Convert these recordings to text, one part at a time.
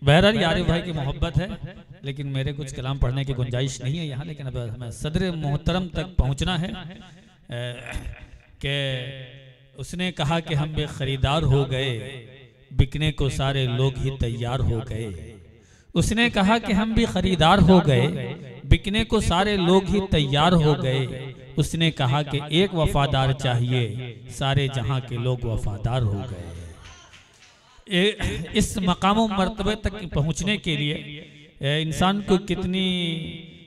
बहरहाल यार भाई की मोहब्बत है, लेकिन मेरे कुछ कलाम पढ़ने की गुंजाइश नहीं है यहाँ। लेकिन अब हमें सदर मोहतरम तक पहुँचना है कि उसने कहा कि हम भी खरीदार हो गए, बिकने को सारे लोग ही तैयार हो गए। उसने कहा कि हम भी खरीदार हो गए, बिकने को सारे लोग ही तैयार हो गए। उसने कहा कि एक वफादार चाहिए, सारे जहां के लोग वफादार हो गए। इस मकाम मर्तबे तक पहुंचने के लिए इंसान को कितनी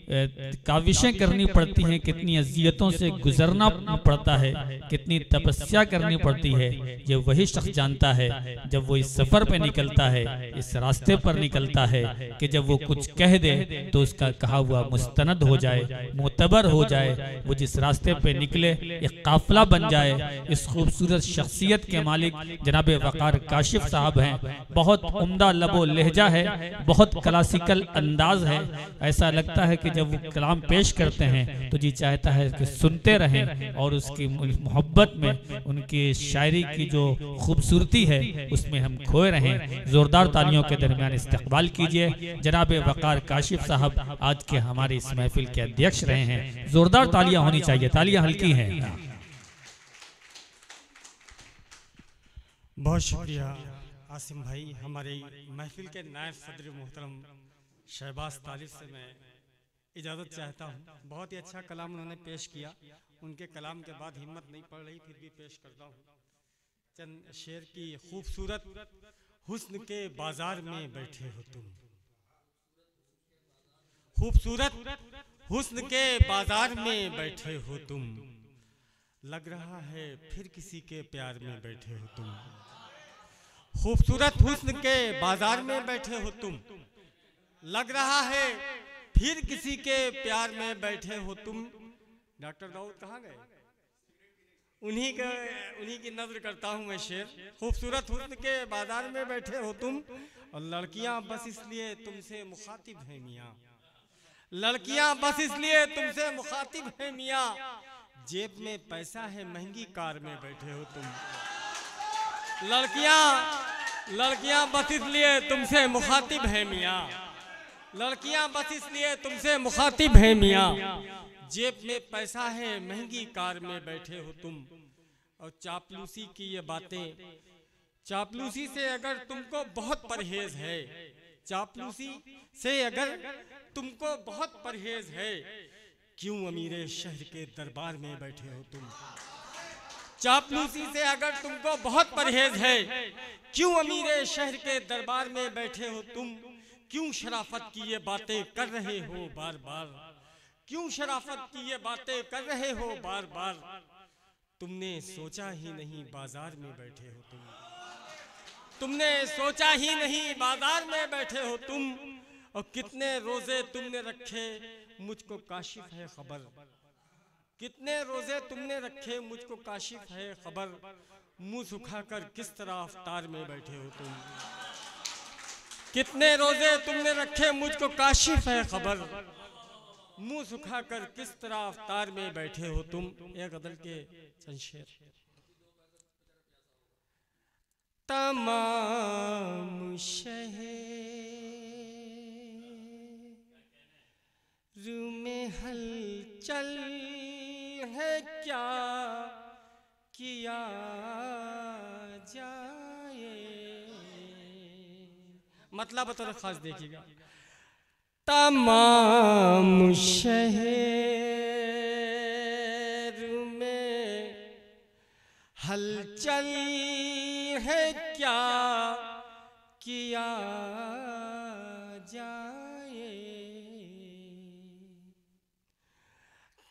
काविशें करनी पड़ती हैं, कितनी अजियतों से गुजरना पड़ता है, कितनी तपस्या करनी पड़ती है, ये वही शख्स जानता है जब वो इस सफ़र पे निकलता है, इस रास्ते पर निकलता है कि जब वो कुछ कह दे तो उसका कहा हुआ मुस्तनद हो जाए, मोतबर हो जाए। वो जिस रास्ते पे निकले एक काफिला बन जाए। इस खूबसूरत शख्सियत के मालिक जनाब वक़ार काशिफ साहब हैं। बहुत उम्दा लबो लहजा है, बहुत क्लासिकल अंदाज है। ऐसा लगता है कि जब वो कलाम पेश करते हैं तो जी चाहता है कि सुनते रहें और उसकी मोहब्बत में, उनकी शायरी की जो खूबसूरती है उसमें हम खोए रहें। जोरदार तालियों के दरमियान इस्तकबाल कीजिए जनाब वक़ार काशिफ साहब, आज के हमारे इस महफिल के अध्यक्ष रहे हैं। जोरदार तालियां होनी चाहिए, तालियां हल्की हैं। बहुत शुक्रिया आसिम भाई। हमारे महफिल के नायब सदर मोहतरम शहबाज तालिब से मैं इजाज़त चाहता हूँ। बहुत ही अच्छा कलाम उन्होंने पेश किया। उनके कलाम के बाद हिम्मत नहीं पड़ रही, फिर भी पेश करता हूँ चंद शेर की। खूबसूरत हुस्न के बाजार में बैठे हो तुम, खूबसूरत हुस्न के बाजार में बैठे हो तुम, लग रहा है फिर किसी के प्यार में बैठे हो तुम। खूबसूरत हुस्न के बाजार में बैठे हो तुम, लग रहा है फिर किसी के प्यार में बैठे हो तुम। डॉक्टर दाऊद कहाँ गए? उन्हीं की नजर करता हूँ मैं शेर। खूबसूरत हुस्न के बाजार में बैठे हो तुम, और लड़कियां बस इसलिए तुमसे मुखातिब हैं मियाँ, लड़कियां बस इसलिए तुमसे मुखातिब हैं मियाँ, जेब में पैसा है महंगी कार में बैठे हो तुम। लड़कियां बस इसलिए तुमसे मुखातिब हैं मियाँ, लड़कियां बस इसलिए तुमसे मुखातिब हैं मियाँ, जेब में पैसा है महंगी कार में बैठे हो तुम। और चापलूसी की ये बातें, चापलूसी से अगर तुमको बहुत परहेज है, चापलूसी से अगर तुमको बहुत परहेज है, क्यों अमीरे शहर के दरबार में बैठे हो तुम। चापलूसी से अगर तुमको बहुत परहेज है, क्यों अमीरे शहर के दरबार में बैठे हो तुम। क्यों शराफत की ये बातें कर रहे हो बार बार, क्यों शराफत की ये बातें कर रहे हो बार बार, तुमने सोचा ही नहीं बाजार में बैठे हो तुम, तुमने सोचा ही नहीं बाजार में बैठे हो तुम। और कितने रोजे तुमने रखे मुझको काशिफ है खबर, कितने रोजे तुमने रखे मुझको काशिफ है खबर, मुंह सुखाकर किस तरह अफ्तार में बैठे हो तुम। कितने रोजे तुमने रखे मुझको काशिफ है खबर, मुंह सुखाकर किस तरह अफ्तार में बैठे हो तुम। एक गजल के चंद शेर। तमाम शहर में हलचल है क्या किया जाए, मतलब तो खास देखिएगा। तमाम शहर में हलचल है क्या किया जाए,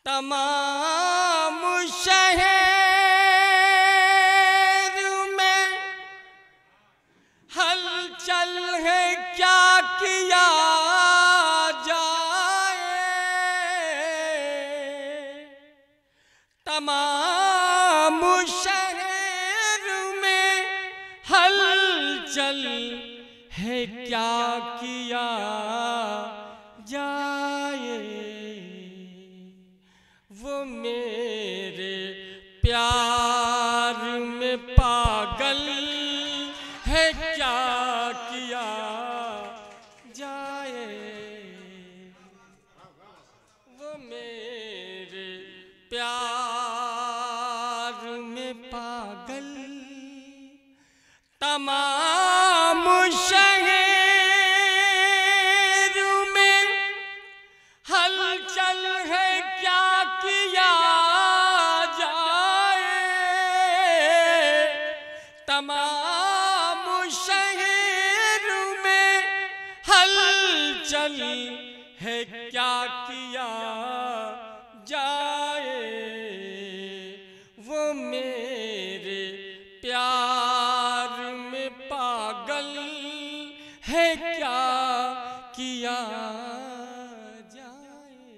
तमाम शहर में हलचल है क्या किया जाए, तमाम शहर में हलचल है क्या किया जाए, वो मेरे प्यार में पागल है क्या किया चल है क्या किया जाए, वो मेरे प्यार में पागल है क्या किया जाए।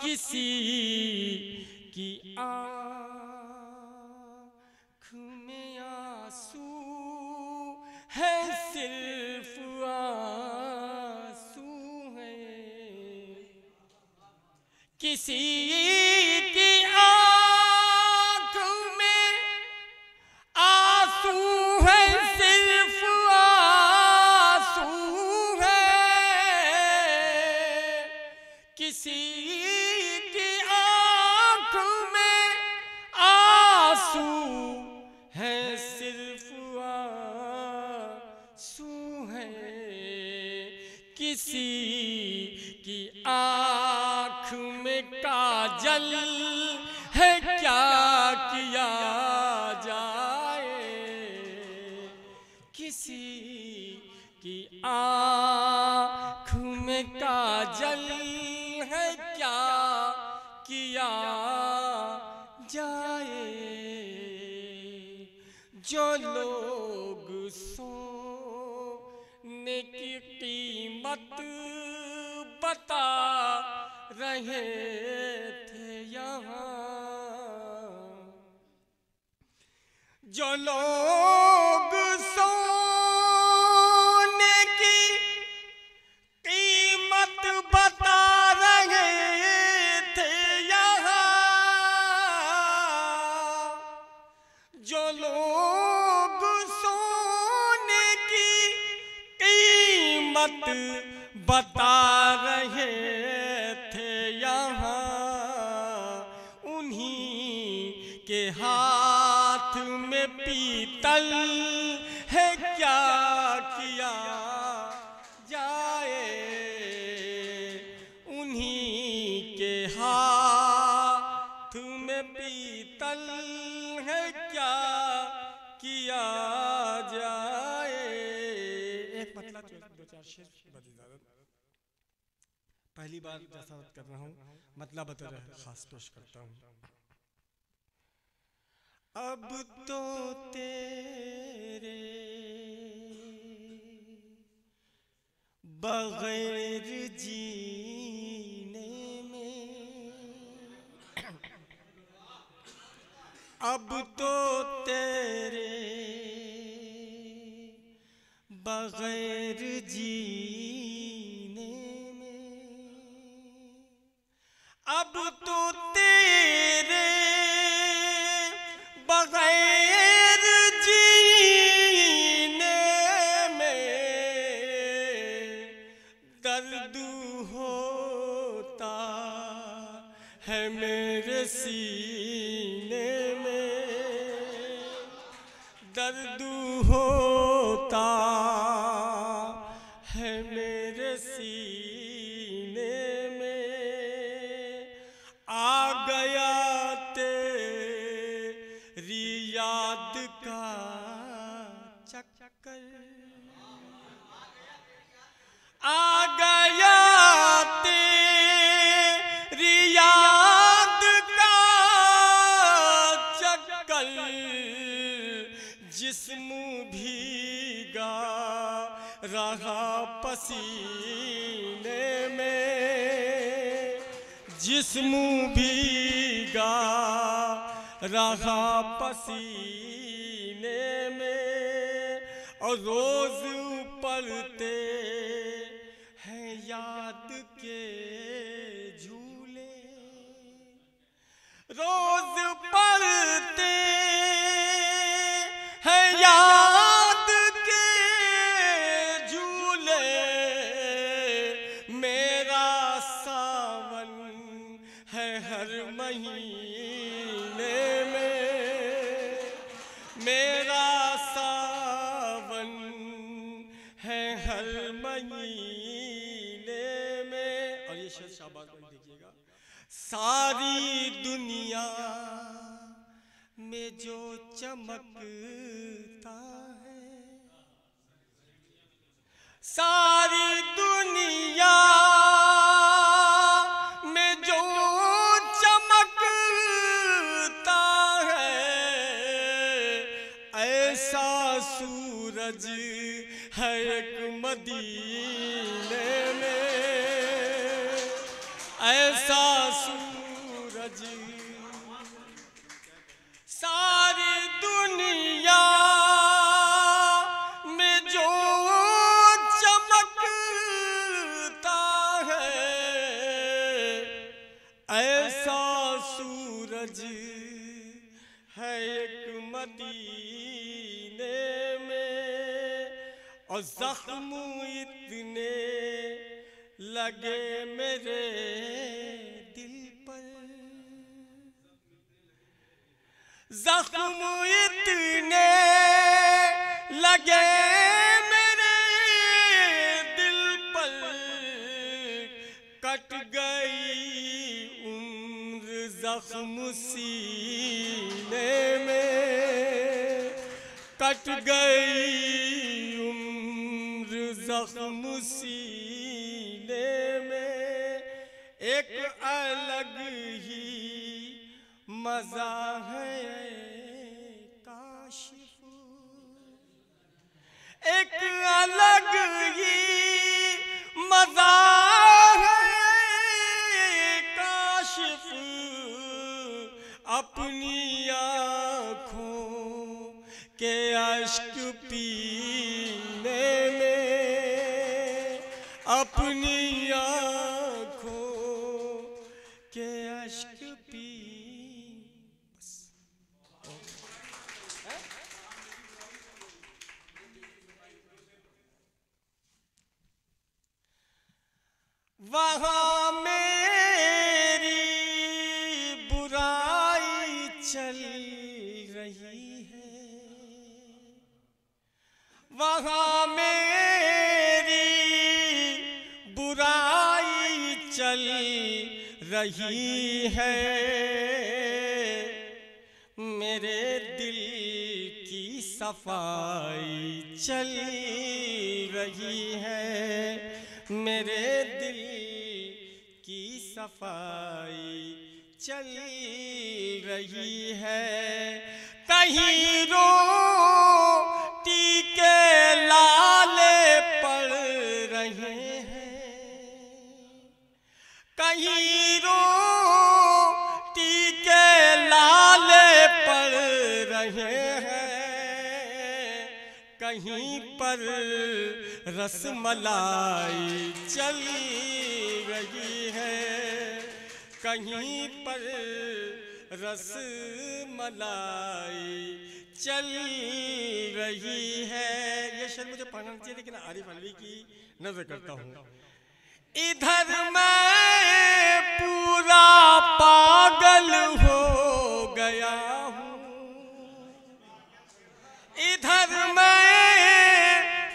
किसी की आँख में आंसू है, सिर्फ आंसू है। किसी की आँख में आंसू है, सिर्फ आंसू है। किसी की आँख में आंसू है, सिर्फ आंसू है। किसी की आँख में काजल है, क्या किया जाए। किसी की आँख में काजल है, क्या किया जाए। जो लोग सोने की कीमत बता रहे थे यहाँ, जो लोग सोने की कीमत बता रहे थे यहाँ, जो लोग सोने की कीमत बता रहे थे यहाँ, उन्हीं के हाथ में पीतल है, क्या किया जाए। उन्हीं के हाथ में पीतल है, क्या किया जाए। एक मतलब दो चार शेर बता। पहली बार जैसा कर रहा हूँ, मतलब बता रहा खास पेश करता हूँ। अब तो तेरे बगैर जीने में, अब तो तेरे बगैर जीने में, अब तो तेरे बगैर जीने में दर्द होता है मेरे सीने में, दर्द होता है मेरे सीने में। आ गया तेरी याद का चक्कर, आ गया तेरी याद का चक्कर, जिस्म भीगा रहा पसीने में, जिस्म भीगा रहा पसीने में। और रोज पलते हैं याद के झूले, रोज पलते हैं याद के झूले। मेरा सावन है हर महीने में, मेरा सावन है हर महीने में। और ये शेर शाबाश देखिएगा। सारी दुनिया में जो चमकता है, सारी एक मदीने में, ऐसा सूरज सारी दुनिया में जो चमकता है, ऐसा सूरज है एक मदीने में। और जख्म इतने लगे मेरे दिल पर, जख्म इतने लगे मेरे दिल पर, कट गई उम्र जख्म सीने में, कट गई उम्र जख्म सीने में। एक अलग ही मजा है काशिफ, एक अलग ही मजा है काशिफ, अपनी आँखों के अश्क पीने में, अपनी आँखों के अश्क पी। वहाँ मेरी बुराई चल रही है, वहाँ मेरी बुराई चल रही है, मेरे दिल की सफाई चल रही है, मेरे दिल की सफाई चल रही है। कहीं रोटी के लाले पड़ रहे हैं, कहीं रोटी के लाले पड़ रहे हैं, कहीं पर रसमलाई चल रही है, कहीं पर रसमलाई चल रही है। ये शेर मुझे पढ़ना चाहिए लेकिन आरिफ अलवी की नजर करता हूँ। इधर मैं पूरा पागल हो गया हूँ, इधर मैं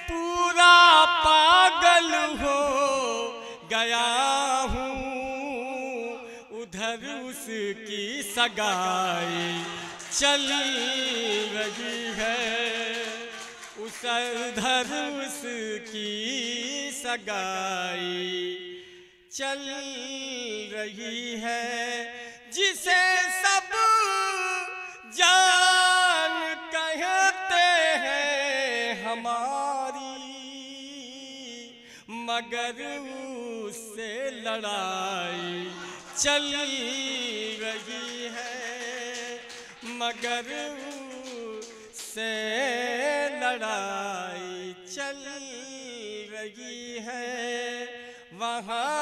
पूरा पागल हो गया हूँ, उधर उसकी सगाई चल रही है, उधर उसकी सगाई चल रही है। जिसे सब जान कहते हैं हमारी, मगर उससे लड़ाई चल रही है, मगर उससे लड़ाई चल रही है। वहाँ